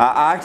8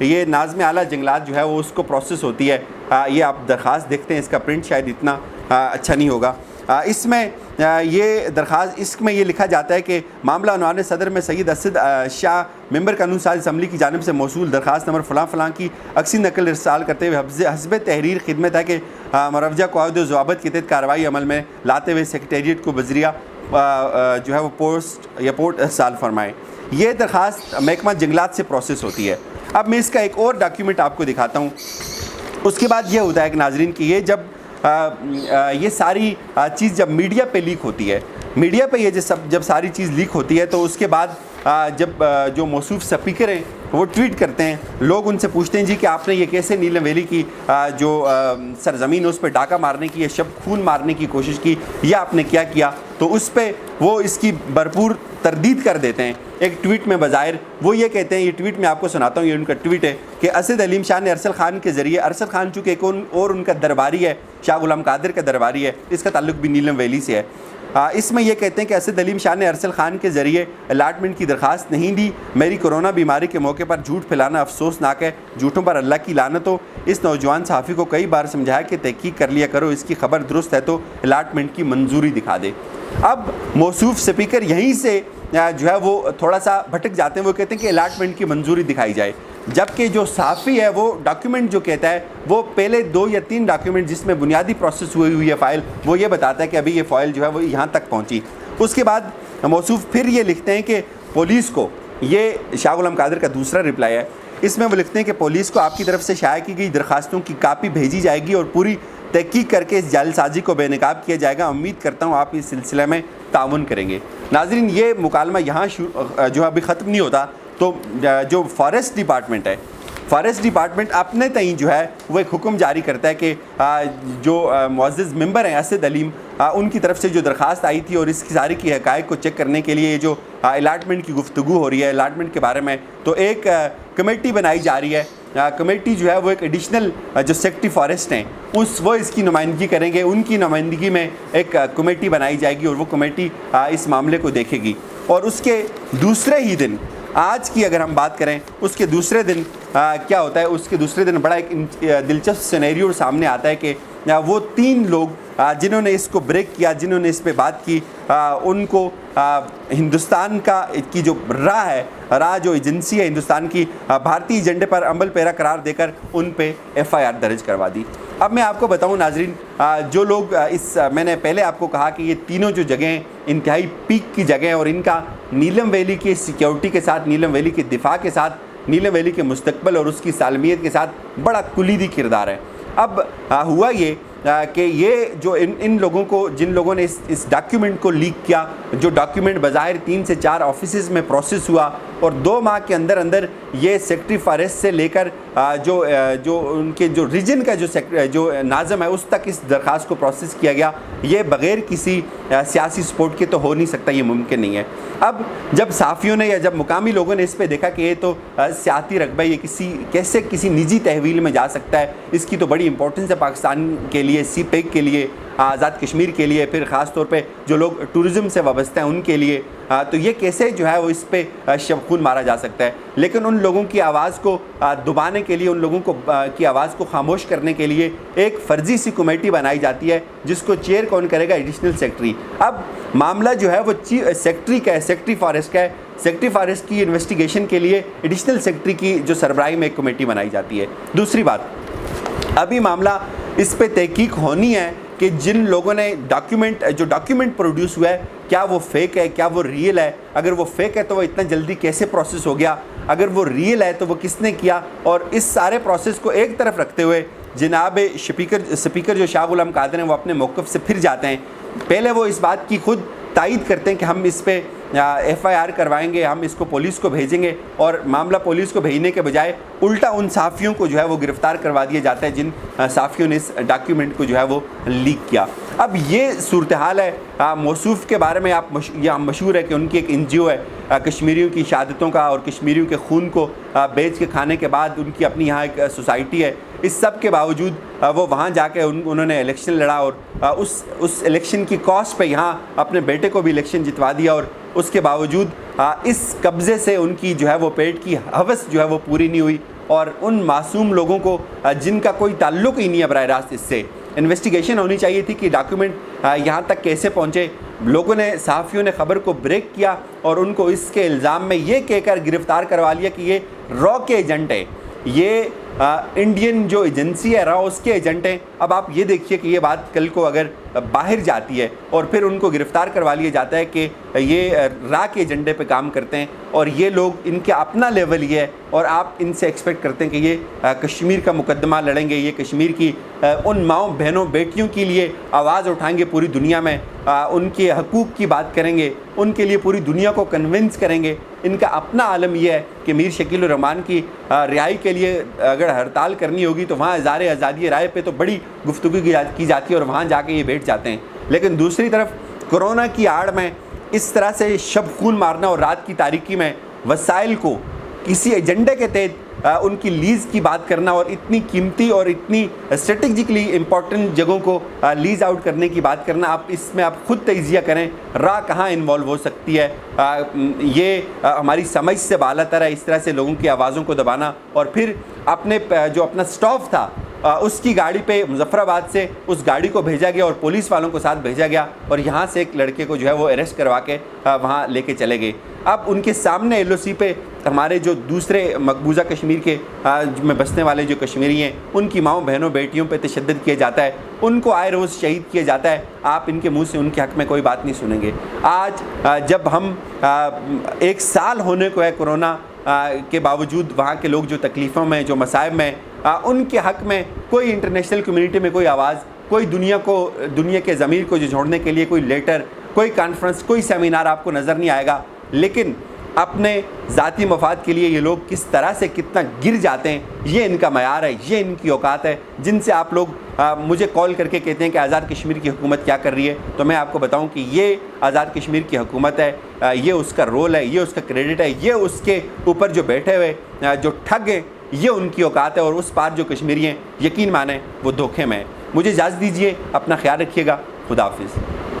یہ ناظم اعلیٰ جنگلات جو ہے وہ اس کو پروسیس ہوتی ہے. یہ آپ درخواست دیکھتے ہیں, اس کا پرنٹ شاید اتنا اچھا نہیں ہوگا. اس میں یہ درخواست, اس میں یہ لکھا جاتا ہے کہ معاملہ عنوان صدر میں سید اسد شاہ ممبر قانون ساز اسمبلی کی جانب سے موصول درخواست نمبر فلاں فلاں کی عکسی نقل ارسال کرتے ہوئے حسب تحریر خدمت ہے کہ مروجہ قواعد و ضوابط کے تحت کارروائی عمل میں لاتے ہوئے سیکریٹریٹ کو بذریعہ جو ہے وہ پوسٹ یا پورٹ ارسال فرمائے. یہ درخواست محکمہ جنگلات سے پروسیس ہوتی ہے. اب میں اس کا ایک اور ڈاکیومنٹ آپ کو دکھاتا ہوں. اس کے بعد یہ ہوتا ہے کہ ناظرین کہ یہ جب یہ ساری چیز جب میڈیا پہ لیک ہوتی ہے, میڈیا پہ یہ جب ساری چیز لیک ہوتی ہے تو اس کے بعد جب جو موصوف سپیکر ہیں وہ ٹویٹ کرتے ہیں, لوگ ان سے پوچھتے ہیں جی کہ آپ نے یہ کیسے نیلم ویلی کی جو سرزمین ہے اس پہ ڈاکہ مارنے کی یا شب خون مارنے کی کوشش کی, یا آپ نے کیا کیا؟ تو اس پہ وہ اس کی بھرپور تردید کر دیتے ہیں. ایک ٹویٹ میں بظاہر وہ یہ کہتے ہیں, یہ ٹویٹ میں آپ کو سناتا ہوں, یہ ان کا ٹویٹ ہے کہ اسد علیم شاہ نے ارسل خان کے ذریعے, ارسل خان چونکہ ایک اور ان کا درباری ہے, شاہ غلام قادر کا درباری ہے, اس کا تعلق بھی نیلم ویلی سے ہے. اس میں یہ کہتے ہیں کہ اسد علیم شاہ نے ارسل خان کے ذریعے الاٹمنٹ کی درخواست نہیں دی. میری کورونا بیماری کے موقع پر جھوٹ پھیلانا افسوسناک ہے, جھوٹوں پر اللہ کی لعنت ہو. اس نوجوان صحافی کو کئی بار سمجھایا کہ تحقیق کر لیا کرو, اس کی خبر درست ہے تو الاٹمنٹ کی منظوری دکھا دے. اب موصوف سپیکر یہیں سے جو ہے وہ تھوڑا سا بھٹک جاتے ہیں. وہ کہتے ہیں کہ الاٹمنٹ کی منظوری دکھائی جائے, جبکہ جو صحافی ہے وہ ڈاکیومنٹ جو کہتا ہے وہ پہلے 2 یا 3 ڈاکیومنٹ جس میں بنیادی پروسیس ہوئی ہے فائل, وہ یہ بتاتا ہے کہ ابھی یہ فائل جو ہے وہ یہاں تک پہنچی. اس کے بعد موصوف پھر یہ لکھتے ہیں کہ پولیس کو, یہ شاہ غلام قادر کا دوسرا رپلائی ہے, اس میں وہ لکھتے ہیں کہ پولیس کو آپ کی طرف سے شائع کی گئی درخواستوں کی کاپی بھیجی جائے گی اور پوری تحقیق کر کے اس جعل سازی کو بے نقاب کیا جائے گا. امید کرتا ہوں آپ اس سلسلے میں تعاون کریں گے. ناظرین یہ مکالمہ یہاں جو ابھی ختم نہیں ہوتا, تو جو فارسٹ ڈپارٹمنٹ ہے, فارسٹ ڈپارٹمنٹ اپنے تئیں جو ہے وہ ایک حکم جاری کرتا ہے کہ جو معزز ممبر ہیں اسد علیم, ان کی طرف سے جو درخواست آئی تھی اور اس کی ساری کی حقائق کو چیک کرنے کے لیے جو الاٹمنٹ کی گفتگو ہو رہی ہے الاٹمنٹ کے بارے میں, تو ایک کمیٹی بنائی جا رہی ہے. کمیٹی جو ہے وہ ایک ایڈیشنل جو سیکٹری فارسٹ ہیں وہ اس کی نمائندگی کریں گے. ان کی نمائندگی میں ایک کمیٹی بنائی جائے گی اور وہ کمیٹی اس معاملے کو دیکھے گی. اور اس کے دوسرے ہی دن, آج کی اگر ہم بات کریں, اس کے دوسرے دن کیا ہوتا ہے, اس کے دوسرے دن بڑا ایک دلچسپ سینیریو سامنے آتا ہے کہ وہ 3 لوگ جنہوں نے اس کو بریک کیا, جنہوں نے اس پہ بات کی, ان کو ہندوستان کی جو راہ جو ایجنسی ہے ہندوستان کی, بھارتی ایجنڈے پر عمل پیرا قرار دے کر ان پہ FIR درج کروا دی. اب میں آپ کو بتاؤں ناظرین, جو لوگ میں نے پہلے آپ کو کہا کہ یہ تینوں جو جگہیں انتہائی پیک کی جگہیں اور ان کا نیلم ویلی کی سیکیورٹی کے ساتھ, نیلم ویلی کے دفاع کے ساتھ, نیلم ویلی کے مستقبل اور اس کی سالمیت کے ساتھ بڑا کلیدی کردار ہے. اب ہوا یہ کہ یہ جو ان لوگوں کو, جن لوگوں نے اس ڈاکیومنٹ کو لیک کیا, جو ڈاکیومنٹ بظاہر 3 سے 4 آفیسز میں پروسیس ہوا اور 2 ماہ کے اندر یہ سیکٹری فارسٹ سے لے کر جو ان کے جو ریجن کا جو ناظم ہے اس تک اس درخواست کو پروسیس کیا گیا, یہ بغیر کسی سیاسی سپورٹ کے تو ہو نہیں سکتا, یہ ممکن نہیں ہے. اب جب صحافیوں نے یا جب مقامی لوگوں نے اس پہ دیکھا کہ یہ تو سیاسی رقبہ, یہ کیسے کسی نجی تحویل میں جا سکتا ہے, اس کی تو بڑی امپورٹنس ہے پاکستان کے لیے, سی پیک کے لیے, آزاد کشمیر کے لیے, پھر خاص طور پہ جو لوگ ٹورزم سے وابستہ ہیں ان کے لیے, تو یہ کیسے جو ہے وہ اس پہ شب خون مارا جا سکتا ہے. لیکن ان لوگوں کی آواز کو دبانے کے لیے, ان لوگوں کی آواز کو خاموش کرنے کے لیے ایک فرضی سی کمیٹی بنائی جاتی ہے جس کو چیئر کون کرے گا, ایڈیشنل سیکٹری. اب معاملہ جو ہے وہ سیکٹری کا ہے, سیکٹری فارسٹ کا ہے. سیکٹری فارسٹ کی انویسٹیگیشن کے لیے ایڈیشنل سیکٹری کی جو سربراہی میں ایک کمیٹی بنائی جاتی ہے. دوسری بات, ابھی معاملہ اس پہ تحقیق ہونی ہے کہ جن لوگوں نے ڈاکیومنٹ پروڈیوس ہوا ہے, کیا وہ فیک ہے, کیا وہ ریئل ہے. اگر وہ فیک ہے تو وہ اتنا جلدی کیسے پروسیس ہو گیا, اگر وہ ریئل ہے تو وہ کس نے کیا. اور اس سارے پروسیس کو ایک طرف رکھتے ہوئے جناب سپیکر جو شاہ غلام قادر ہیں وہ اپنے موقف سے پھر جاتے ہیں. پہلے وہ اس بات کی خود تائید کرتے ہیں کہ ہم اس پہ FIR کروائیں گے, ہم اس کو پولیس کو بھیجیں گے, اور معاملہ پولیس کو بھیجنے کے بجائے الٹا ان صحافیوں کو جو ہے وہ گرفتار کروا دیا جاتا ہے جن صحافیوں نے اس ڈاکیومنٹ کو جو ہے وہ لیک کیا. اب یہ صورتحال ہے. موصوف کے بارے میں یہ مشہور ہے کہ ان کی ایک NGO ہے, کشمیریوں کی شہادتوں کا اور کشمیریوں کے خون کو بیچ کے کھانے کے بعد ان کی اپنی یہاں ایک سوسائٹی ہے. اس سب کے باوجود وہ وہاں جا کے انہوں نے الیکشن لڑا اور اس الیکشن کی کاسٹ پہ یہاں اپنے بیٹے کو بھی الیکشن جتوا دیا, اور اس کے باوجود اس قبضے سے ان کی جو ہے وہ پیٹ کی ہوس جو ہے وہ پوری نہیں ہوئی. اور ان معصوم لوگوں کو جن کا کوئی تعلق ہی نہیں ہے براہ راست اس سے. انویسٹیگیشن ہونی چاہیے تھی کہ ڈاکیومنٹ یہاں تک کیسے پہنچے. لوگوں نے صحافیوں نے خبر کو بریک کیا اور ان کو اس کے الزام میں یہ کہہ کر گرفتار کروا لیا کہ یہ را کے ایجنٹ ہیں, یہ انڈین جو ایجنسی ہے را اس کے ایجنٹ ہیں. اب آپ یہ دیکھیے کہ یہ بات کل کو اگر باہر جاتی ہے اور پھر ان کو گرفتار کروا لیا جاتا ہے کہ یہ را کے ایجنڈے پہ کام کرتے ہیں اور یہ لوگ ان کا اپنا لیول یہ ہے, اور آپ ان سے ایکسپیکٹ کرتے ہیں کہ یہ کشمیر کا مقدمہ لڑیں گے, یہ کشمیر کی ان ماؤں بہنوں بیٹیوں کے لیے آواز اٹھائیں گے پوری دنیا میں, ان کے حقوق کی بات کریں گے, ان کے لیے پوری دنیا کو کنونس کریں گے. ان کا اپنا عالم یہ ہے کہ میر شکیل الرحمان کی رہائی کے لیے اگر ہڑتال کرنی ہوگی تو وہاں اظہار آزادی رائے پہ تو بڑی گفتگو کی جاتی ہے اور وہاں جا کے یہ بیٹھ جاتے ہیں. لیکن دوسری طرف کرونا کی آڑ میں اس طرح سے شب خون مارنا اور رات کی تاریکی میں وسائل کو کسی ایجنڈے کے تحت ان کی لیز کی بات کرنا اور اتنی قیمتی اور اتنی اسٹریٹجکلی امپورٹنٹ جگہوں کو لیز آؤٹ کرنے کی بات کرنا, آپ اس میں آپ خود تجزیہ کریں را کہاں انوالو ہو سکتی ہے. یہ ہماری سمجھ سے بالاتر ہے اس طرح سے لوگوں کی آوازوں کو دبانا. اور پھر اپنا سٹاف تھا اس کی گاڑی پہ مظفر آباد سے اس گاڑی کو بھیجا گیا اور پولیس والوں کو ساتھ بھیجا گیا اور یہاں سے ایک لڑکے کو جو ہے وہ اریسٹ کروا کے وہاں لے کے چلے گئے. اب ان کے سامنے ایل او سی پہ ہمارے جو دوسرے مقبوضہ کشمیر کے میں بسنے والے جو کشمیری ہیں ان کی ماؤں بہنوں بیٹیوں پہ تشدد کیا جاتا ہے, ان کو آئے روز شہید کیا جاتا ہے. آپ ان کے منہ سے ان کے حق میں کوئی بات نہیں سنیں گے. آج جب ہم 1 سال ہونے کو ہے کورونا کے باوجود وہاں کے لوگ جو تکلیفوں میں جو مصائب میں ان کے حق میں کوئی انٹرنیشنل کمیونٹی میں کوئی آواز, کوئی دنیا کے ضمیر کو جھوڑنے کے لیے کوئی لیٹر, کوئی کانفرنس, کوئی سیمینار آپ کو نظر نہیں آئے گا. لیکن اپنے ذاتی مفاد کے لیے یہ لوگ کس طرح سے کتنا گر جاتے ہیں, یہ ان کا معیار ہے, یہ ان کی اوقات ہے. جن سے آپ لوگ مجھے کال کر کے کہتے ہیں کہ آزاد کشمیر کی حکومت کیا کر رہی ہے, تو میں آپ کو بتاؤں کہ یہ آزاد کشمیر کی حکومت ہے, یہ اس کا رول ہے, یہ اس کا کریڈٹ ہے, یہ اس کے اوپر جو بیٹھے ہوئے جو ٹھگ ہیں یہ ان کی اوقات ہے, اور اس پار جو کشمیری ہیں یقین مانیں وہ دھوکے میں ہیں. مجھے اجازت دیجیے, اپنا خیال رکھیے گا. خدا حافظ.